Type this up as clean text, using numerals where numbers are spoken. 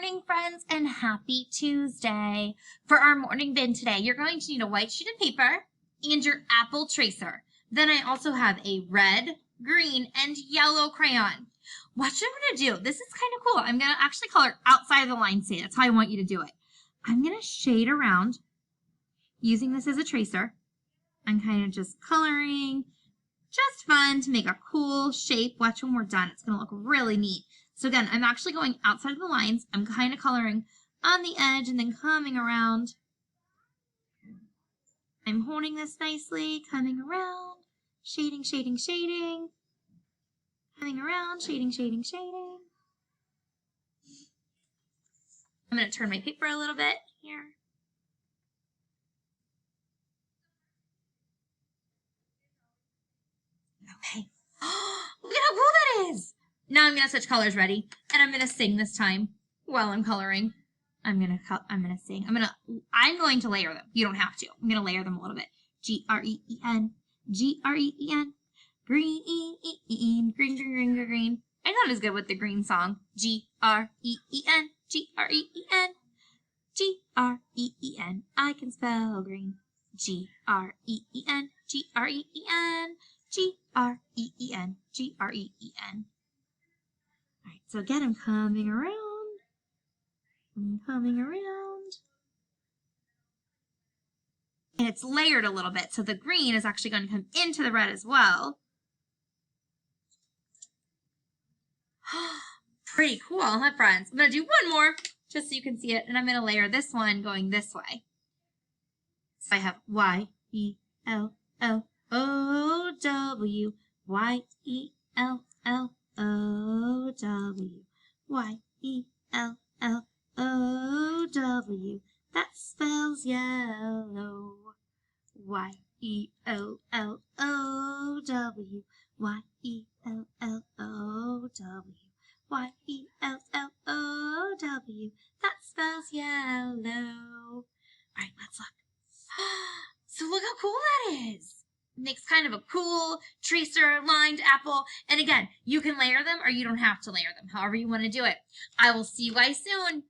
morning, friends, and happy Tuesday. For our morning bin today, you're going to need a white sheet of paper and your apple tracer. Then I also have a red, green, and yellow crayon. What I'm going to do, this is kind of cool. I'm going to actually color outside of the line today. That's how I want you to do it. I'm going to shade around using this as a tracer. I'm kind of just coloring. Just fun to make a cool shape. Watch when we're done. It's going to look really neat. So again, I'm actually going outside of the lines. I'm kind of coloring on the edge and then coming around. I'm holding this nicely, coming around, shading, shading, shading, coming around, shading, shading, shading. I'm going to turn my paper a little bit here. Okay. Look at how cool that is. Now I'm going to switch colors. Ready? And I'm going to sing this time while I'm coloring. I'm going to sing. I'm going to layer them. You don't have to. I'm going to layer them a little bit. G-R-E-E-N, G-R-E-E-N, green, green, green, green, green, green. I'm not as good with the green song. G-R-E-E-N, G-R-E-E-N, G-R-E-E-N. I can spell green. G-R-E-E-N, G-R-E-E-N, G-R-E-E-N, G-R-E-E-N. All right, so again, I'm coming around. I'm coming around. And it's layered a little bit, so the green is actually going to come into the red as well. Pretty cool, huh, friends? I'm going to do one more just so you can see it, and I'm going to layer this one going this way. So I have Y-E-L-L-O-W, Y-E-L-L-O-W, Y-E-L-L-O-W. That spells yellow. Y-E-L-L-O-W, Y-E-L-L-O-W, Y-E-L-L-O-W. That spells yellow. All right, let's look. So look how cool that is. Makes kind of a cool tracer lined apple. And again, you can layer them or you don't have to layer them, however you want to do it. I will see you guys soon.